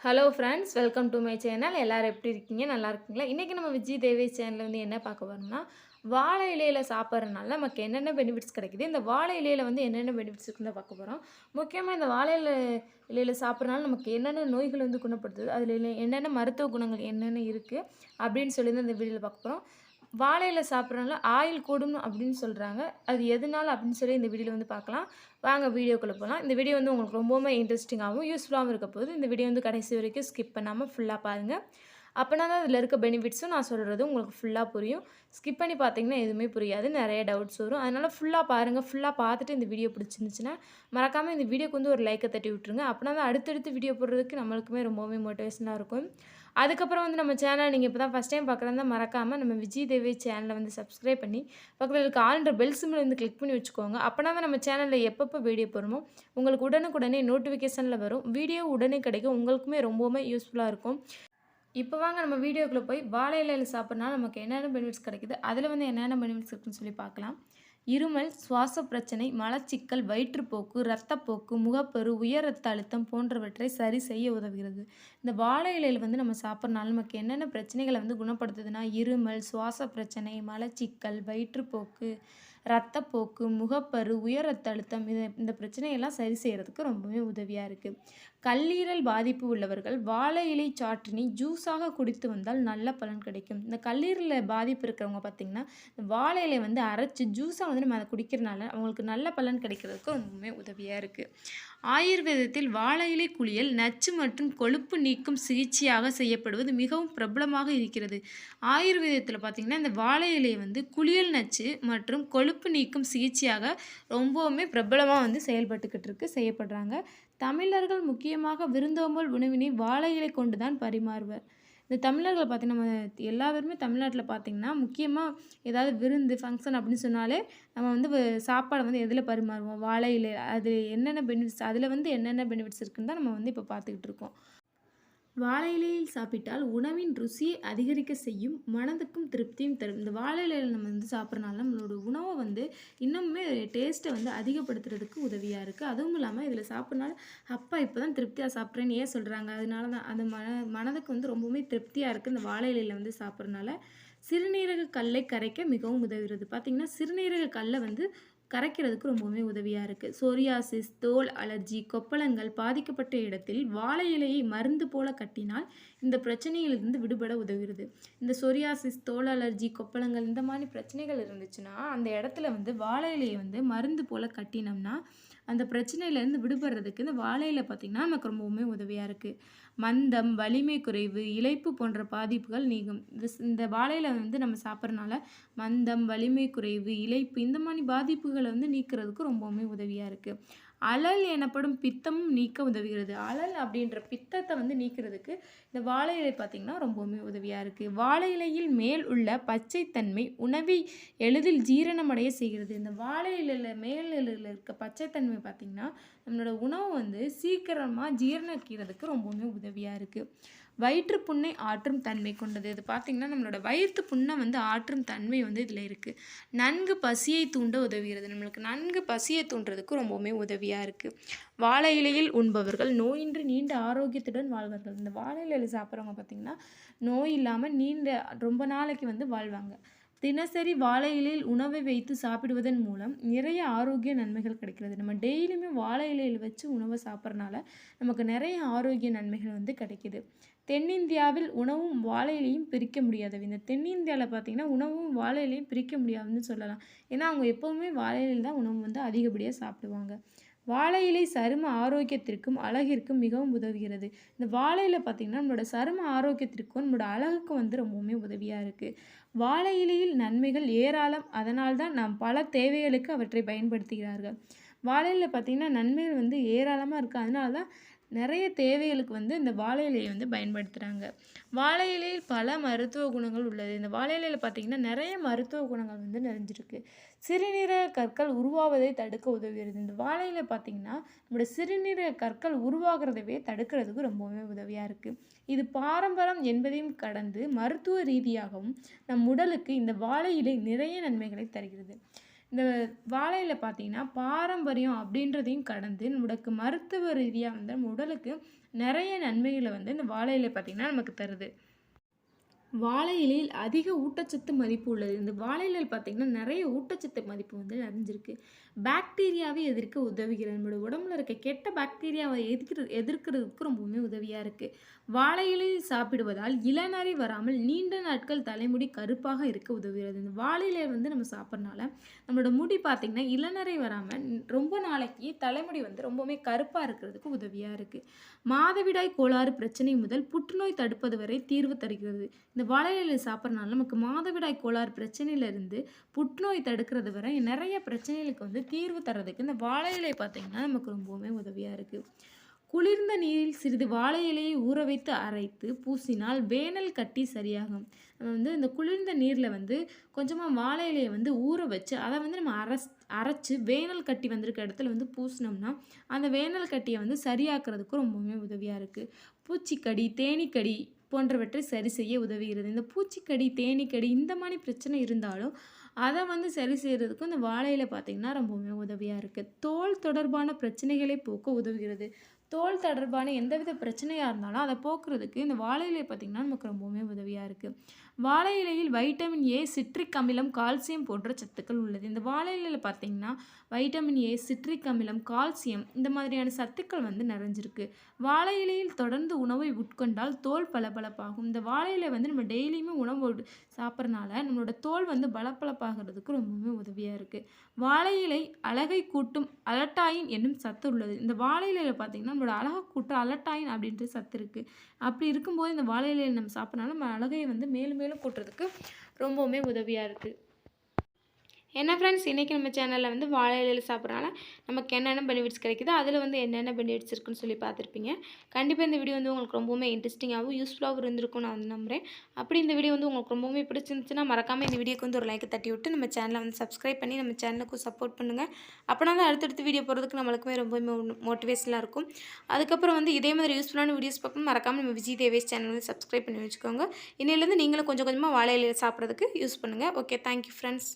Hello friends, welcome to my channel. எல்லாரும் எப்படி இருக்கீங்க? நல்லா இருக்கீங்களா? இன்றைக்கி நம்ம விஜய் தேவேஷ் சேனலில் வந்து என்ன பார்க்க போறோம்னா, வாழை இலையில சாப்பிட்றதுனால நமக்கு என்னென்ன பெனிஃபிட்ஸ் கிடைக்குது, இந்த வாழை இலையில வந்து என்னென்ன பெனிஃபிட்ஸ் இருக்குன்னு தான் பார்க்க போகிறோம். முக்கியமாக இந்த வாழை இலையில சாப்பிட்றதுனால நமக்கு என்னென்ன நோய்கள் வந்து குணப்படுத்துது, அதில் என்னென்ன மருத்துவ குணங்கள் என்னென்ன இருக்குது அப்படின்னு சொல்லி தான் இந்த வீடியோவில் பார்க்க போகிறோம். வாழை இலை சாப்பிட்றதுனால ஆயுள் கூடும் அப்படின்னு சொல்கிறாங்க. அது எதனால அப்படின்னு சொல்லி இந்த வீடியோவில் வந்து பார்க்கலாம். வாங்க வீடியோக்குள்ளே போகலாம். இந்த வீடியோ வந்து உங்களுக்கு ரொம்பவுமே இன்ட்ரெஸ்டிங்காகவும் யூஸ்ஃபுல்லாகவும் இருக்க போகுது. இந்த வீடியோ வந்து கடைசி வரைக்கும் ஸ்கிப் பண்ணாமல் ஃபுல்லாக பாருங்கள். அப்போனா தான் அதில் இருக்க பெனிஃபிட்ஸும் நான் சொல்கிறது உங்களுக்கு ஃபுல்லாக புரியும். ஸ்கிப் பண்ணி பார்த்தீங்கன்னா எதுவுமே புரியாது, நிறைய டவுட்ஸ் வரும். அதனால் ஃபுல்லாக பாருங்கள். ஃபுல்லாக பார்த்துட்டு இந்த வீடியோ பிடிச்சிருந்துச்சுன்னா மறக்காமல் இந்த வீடியோக்கு வந்து ஒரு லைக்கை தட்டி விட்டுருங்க. அப்படின்னா தான் அடுத்தடுத்து வீடியோ போடுறதுக்கு நம்மளுக்குமே ரொம்பவே மோட்டிவேஷனாக இருக்கும். அதுக்கப்புறம் வந்து நம்ம சேனல் நீங்கள் இப்போ தான் ஃபஸ்ட் டைம் பார்க்குறதா மறக்காமல் நம்ம விஜய் தேவேஷ் சேனலை வந்து சப்ஸ்கிரைப் பண்ணி பக்கத்தில் இருக்க ஆல்ன்ற பெல் சிம்பிள் வந்து கிளிக் பண்ணி வச்சுக்கோங்க. அப்போனா தான் நம்ம சேனலில் எப்பப்போ வீடியோ போடுறோமோ உங்களுக்கு உடனுக்குடனே நோட்டிஃபிகேஷனில் வரும். வீடியோ உடனே கிடைக்கும். உங்களுக்குமே ரொம்பவுமே யூஸ்ஃபுல்லாக இருக்கும். இப்போ வாங்க நம்ம வீடியோக்குள்ளே போய் வாழை இலையில சாப்பிட்றனால நமக்கு என்னென்ன பெனிஃபிட்ஸ் கிடைக்குது, அதில் வந்து என்னென்ன பெனிஃபிட்ஸ் இருக்குன்னு சொல்லி பார்க்கலாம். இருமல், சுவாச பிரச்சனை, மலச்சிக்கல், வயிற்றுப்போக்கு, இரத்தப்போக்கு, முகப்பரு, உயர் இரத்த அழுத்தம் போன்றவற்றை சரி செய்ய உதவுகிறது. இந்த வாழை இலையில் வந்து நம்ம சாப்பிட்றனால நமக்கு என்னென்ன பிரச்சனைகளை வந்து குணப்படுத்துதுன்னா, இருமல், சுவாச பிரச்சனை, மலச்சிக்கல், வயிற்றுப்போக்கு, இரத்தப்போக்கு, முகப்பரு, உயர் இரத்த அழுத்தம் இந்த பிரச்சனையெல்லாம் சரி செய்கிறதுக்கு ரொம்பவே உதவியாக இருக்குது. கல்லீரல் பாதிப்பு உள்ளவர்கள் வாழை இலை சாற்றினை ஜூஸாக குடித்து வந்தால் நல்ல பலன் கிடைக்கும். இந்த கல்லீரலில் பாதிப்பு இருக்கிறவங்க பார்த்திங்கன்னா இந்த வாழை இலை வந்து அரைச்சி ஜூஸாக வந்து நம்ம அதை குடிக்கிறனால அவங்களுக்கு நல்ல பலன் கிடைக்கிறதுக்கு ரொம்பவுமே உதவியாக இருக்குது. ஆயுர்வேதத்தில் வாழை இலை குளியல் நச்சு மற்றும் கொழுப்பு நீக்கும் சிகிச்சையாக செய்யப்படுவது மிகவும் பிரபலமாக இருக்கிறது. ஆயுர்வேதத்தில் பார்த்திங்கன்னா இந்த வாழை இலையை வந்து குளியல் நச்சு மற்றும் கொழுப்பு நீக்கும் சிகிச்சையாக ரொம்பவுமே பிரபலமாக வந்து செய்யப்படுறாங்க. தமிழர்கள் முக்கியமாக விருந்தோம்பல் உணவினை வாழை இலை கொண்டு தான் பரிமாறுவர். இந்த தமிழர்கள் பார்த்திங்கன்னா நம்ம எல்லா பேருமே தமிழ்நாட்டில் பார்த்திங்கன்னா முக்கியமாக ஏதாவது விருந்து ஃபங்க்ஷன் அப்படின்னு சொன்னாலே நம்ம வந்து சாப்பாடை வந்து எதில் பரிமாறுவோம், வாழை இலை. அது என்னென்ன பெனிஃபிட்ஸ், அதில் வந்து என்னென்ன பெனிஃபிட்ஸ் இருக்குன்னு தான் நம்ம வந்து இப்போ பார்த்துக்கிட்டு இருக்கோம். வாழை இலையில் சாப்பிட்டால் உணவின் ருசியை அதிகரிக்க செய்யும், மனதுக்கும் திருப்தியும் தரும். இந்த வாழை இலையில் நம்ம வந்து சாப்பிட்றனால நம்மளோட உணவை வந்து இன்னுமே டேஸ்ட்டை வந்து அதிகப்படுத்துறதுக்கு உதவியாக இருக்குது. அதுவும் இல்லாமல் இதில் சாப்பிட்றனால அப்பா இப்போ தான் திருப்தியாக சாப்பிட்றேன்னு ஏன் சொல்கிறாங்க, அதனால தான் அந்த மனதுக்கு வந்து ரொம்பவுமே திருப்தியாக இருக்குது இந்த வாழை இலையில் வந்து சாப்பிட்றனால. சிறுநீரக கல்லை கரைக்க மிகவும் உதவுகிறது. பார்த்திங்கன்னா சிறுநீரக கல்லை வந்து கரைக்கிறதுக்கு ரொம்பவுமே உதவியாக இருக்குது. சொரியாசிஸ், தோல் அலர்ஜி, கொப்பளங்கள் பாதிக்கப்பட்ட இடத்தில் வாழை இலையை மருந்து போல கட்டினால் இந்த பிரச்சனையிலிருந்து விடுபட உதவுகிறது. இந்த சொரியாசிஸ், தோல் அலர்ஜி, கொப்பளங்கள் இந்த மாதிரி பிரச்சனைகள் இருந்துச்சுன்னா அந்த இடத்துல வந்து வாழை இலையை வந்து மருந்து போல கட்டினோம்னா அந்த பிரச்சனையிலேருந்து விடுபடுறதுக்கு இந்த வாழை இலை பார்த்திங்கன்னா நமக்கு ரொம்பவுமே உதவியாக இருக்குது. மந்தம், வலிமை குறைவு, இளைப்பு போன்ற பாதிப்புகள் நீங்கும். இந்த வாழை இலை வந்து நம்ம சாப்பிட்றனால மந்தம், வலிமை குறைவு, இளைப்பு இந்த மாதிரி பாதிப்புகளை வந்து நீக்கிறதுக்கு ரொம்பவுமே உதவியாக இருக்குது. அழல் எனப்படும் பித்தமும் நீக்க உதவுகிறது. அழல் அப்படின்ற பித்தத்தை வந்து நீக்கிறதுக்கு இந்த வாழை இலை பார்த்திங்கன்னா ரொம்பவுமே உதவியாக இருக்குது. வாழை இலையில் மேல் உள்ள பச்சைத்தன்மை உணவை எளிதில் ஜீரணமடைய செய்கிறது. இந்த வாழை இலையில் மேல் இலையில் இருக்க பச்சைத்தன்மை பார்த்திங்கன்னா நம்மளோட உணவை வந்து சீக்கிரமாக ஜீரணிக்கிறதுக்கு ரொம்பவுமே உதவியாக இருக்குது. வயிற்று புண்ணை ஆற்றும் தன்மை கொண்டது. இது பார்த்திங்கன்னா நம்மளோட வயிற்று புண்ணை வந்து ஆற்றும் தன்மை வந்து இதில் இருக்குது. நன்கு பசியை தூண்ட உதவுகிறது. நம்மளுக்கு நன்கு பசியை தூண்டுறதுக்கு ரொம்பவுமே உதவியாக இருக்குது. வாழை இலையில் உண்பவர்கள் நோயின்றி நீண்ட ஆரோக்கியத்துடன் வாழ்வார்கள். இந்த வாழை இலையில் சாப்பிட்றவங்க பார்த்திங்கன்னா நோய் இல்லாமல் ரொம்ப நாளைக்கு வந்து வாழ்வாங்க. தினசரி வாழை இலையில் உணவை வைத்து சாப்பிடுவதன் மூலம் நிறைய ஆரோக்கிய நன்மைகள் கிடைக்கிறது. நம்ம டெய்லியுமே வாழை இலையில் வச்சு உணவை சாப்பிட்றனால நமக்கு நிறைய ஆரோக்கிய நன்மைகள் வந்து கிடைக்கிது. தென்னிந்தியாவில் உணவும் வாழை இலையும் பிரிக்க முடியாது. இந்த தென்னிந்தியாவில் பார்த்திங்கன்னா உணவும் வாழை இலையும் பிரிக்க முடியாதுன்னு சொல்லலாம். ஏன்னா அவங்க எப்போவுமே வாழை இலையில் தான் உணவு வந்து அதிகப்படியாக சாப்பிடுவாங்க. வாழை இலை சரும ஆரோக்கியத்திற்கும் அழகிற்கும் மிகவும் உதவுகிறது. இந்த வாழை இலை பார்த்திங்கன்னா நம்மளோட சரும ஆரோக்கியத்திற்கும் நம்மளோட அழகுக்கும் வந்து ரொம்பவுமே உதவியாக இருக்குது. வாழை இலையில் நன்மைகள் ஏராளம். அதனால்தான் நாம் பல தேவைகளுக்கு அவற்றை பயன்படுத்துகிறார்கள். வாழை இலையில் பார்த்திங்கன்னா நன்மைகள் வந்து ஏராளமாக இருக்குது. அதனால தான் நிறைய தேவைகளுக்கு வந்து இந்த வாழை இலையை வந்து பயன்படுத்துகிறாங்க. வாழை இலையில் பல மருத்துவ குணங்கள் உள்ளது. இந்த வாழை இலையில் பார்த்திங்கன்னா நிறைய மருத்துவ குணங்கள் வந்து நிறைஞ்சிருக்கு. சிறுநீரக கற்கள் உருவாவதை தடுக்க உதவுகிறது. இந்த வாழை இலை பார்த்திங்கன்னா நம்மளோட சிறுநீரக கற்கள் உருவாகிறதவே தடுக்கிறதுக்கு ரொம்பவே உதவியாக இருக்குது. இது பாரம்பரியம் என்பதையும் கடந்து மருத்துவ ரீதியாகவும் நம் உடலுக்கு இந்த வாழை இலை நிறைய நன்மைகளை தருகிறது. இந்த வாழை இலை பார்த்தீங்கன்னா, பாரம்பரியம் அப்படின்றதையும் கடந்து நம்மளுக்கு மருத்துவ ரீதியா வந்து நம்ம உடலுக்கு நெறைய நன்மைகள வந்து இந்த வாழை இலை பார்த்தீங்கன்னா நமக்கு தருது. வாழை இலையில் அதிக ஊட்டச்சத்து மதிப்பு உள்ளது. இந்த வாழை இலையில் பார்த்தீங்கன்னா, நெறைய ஊட்டச்சத்து மதிப்பு வந்து நிறைஞ்சிருக்கு. பாக்டீரியாவை எதிர்க்க உதவுகிறது. நம்மளோட உடம்புல இருக்க கெட்ட பாக்டீரியாவை எதிர்க்கிறதுக்கு ரொம்பவுமே உதவியா இருக்கு. வாழை இலை சாப்பிடுவதால் இளநரை வராமல் நீண்ட நாட்கள் தலைமுடி கருப்பாக இருக்க உதவுகிறது. இந்த வாழை இலைய வந்து நம்ம சாப்பிட்றனால, நம்மளோட முடி பார்த்தீங்கன்னா, இளநரை வராம ரொம்ப நாளைக்கு தலைமுடி வந்து ரொம்பவுமே கருப்பா இருக்கிறதுக்கு உதவியா இருக்கு. மாதவிடாய் கோளாறு பிரச்சனை முதல் புற்றுநோய் தடுப்பது வரை தீர்வு தருகிறது. இந்த வாழை இலை சாப்பிட்றனால நமக்கு மாதவிடாய் கோளாறு பிரச்சனையிலேருந்து புற்றுநோய் தடுக்கிறது வரை நிறைய பிரச்சனைகளுக்கு வந்து தீர்வு தர்றதுக்கு இந்த வாழை இலை பார்த்தீங்கன்னா நமக்கு ரொம்பவுமே உதவியாக இருக்குது. குளிர்ந்த நீரில் சிறிது வாழை இலையை ஊற வைத்து அரைத்து பூசினால் வேனல் கட்டி சரியாகும். நம்ம வந்து இந்த குளிர்ந்த நீரில் வந்து கொஞ்சமாக வாழை இலையை வந்து ஊற வச்சு அதை வந்து நம்ம அரைச்சி வேனல் கட்டி வந்திருக்க இடத்துல வந்து பூசினோம்னா அந்த வேனல் கட்டியை வந்து சரியாக்குறதுக்கு ரொம்பவுமே உதவியாக இருக்குது. பூச்சிக்கடி, தேனீக்கடி போன்றவற்றை சரி செய்ய உதவுகிறது. இந்த பூச்சிக்கடி, தேனீக்கடி இந்த மாதிரி பிரச்சனை இருந்தாலும் அதை வந்து சரி செய்கிறதுக்கும் இந்த வாழை இலை பார்த்திங்கன்னா ரொம்பவுமே உதவியாக இருக்குது. தோல் தொடர்பான பிரச்சனைகளை போக்க உதவுகிறது. தோல் தொடர்பான எந்தவித பிரச்சனையாக இருந்தாலும் அதை போக்குறதுக்கு இந்த வாழை இலை பார்த்திங்கன்னா நமக்கு ரொம்பவுமே உதவியாக இருக்குது. வாழை இலையில் வைட்டமின் ஏ, சிட்ரிக் அமிலம், கால்சியம் போன்ற சத்துக்கள் உள்ளது. இந்த வாழை இலையில் பார்த்திங்கன்னா வைட்டமின் ஏ, சிட்ரிக் அமிலம், கால்சியம் இந்த மாதிரியான சத்துக்கள் வந்து நிறைஞ்சிருக்கு. வாழை இலையில் தொடர்ந்து உணவை உட்கொண்டால் தோல் பளபளப்பாகும். இந்த வாழை இலை வந்து நம்ம டெய்லியுமே உணவு சாப்பிட்றனால நம்மளோட தோல் வந்து பளபளப்பாகிறதுக்கு ரொம்பவுமே உதவியாக இருக்குது. வாழை இலை அழகை கூட்டும் அலட்டாயின் என்னும் சத்து உள்ளது. இந்த வாழை இலையில் பார்த்திங்கன்னா நம்மளோட அழகை கூட்டும் அலட்டாயின் அப்படின்ற சத்து இருக்குது. அப்படி இருக்கும்போது இந்த வாழை இலையை நம்ம சாப்பிட்றனால நம்ம அழகையை வந்து மேலும் மேலும் கூட்டுறதுக்கு ரொம்பவுமே உதவியாக இருக்குது. என்ன ஃப்ரெண்ட்ஸ், இன்றைக்கி நம்ம சேனலில் வந்து வாழை இலையில் சாப்பிட்றனால நமக்கு என்னென்ன பெனிஃபிட்ஸ் கிடைக்குது, அதில் வந்து என்னென்ன பெனிஃபிட்ஸ் இருக்குன்னு சொல்லி பார்த்துருப்பீங்க. கண்டிப்பாக இந்த வீடியோ வந்து உங்களுக்கு ரொம்பவுமே இன்ட்ரெஸ்டிங்காகவும் யூஸ்ஃபுல்லாகவும் இருந்திருக்கும் நான் வந்து நம்புகிறேன். அப்படி இந்த வீடியோ வந்து உங்களுக்கு ரொம்பவுமே பிடிச்சிருந்துச்சுன்னா மறக்காமல் இந்த வீடியோக்கு வந்து ஒரு லைக் தட்டி விட்டு நம்ம சேனலை வந்து சப்ஸ்கிரைப் பண்ணி நம்ம சேனலுக்கும் சப்போர்ட் பண்ணுங்கள். அப்படின்னா தான் அடுத்தடுத்து வீடியோ போகிறதுக்கு நம்மளுக்குமே ரொம்பவுமே மோட்டிவேஷனாக இருக்கும். அதுக்கப்புறம் வந்து இதே மாதிரி யூஸ்ஃபுல்லான வீடியோஸ் பார்க்கணும் மறக்காமல் நம்ம விஜய் தேவேஷ் சேனல் வந்து சப்ஸ்கிரைப் பண்ணி வச்சுக்கோங்க. இன்னிலேருந்து நீங்களும் கொஞ்சம் கொஞ்சமாக வாழை இலையில் சாப்பிட்றதுக்கு யூஸ் பண்ணுங்கள். Okay, thank you friends.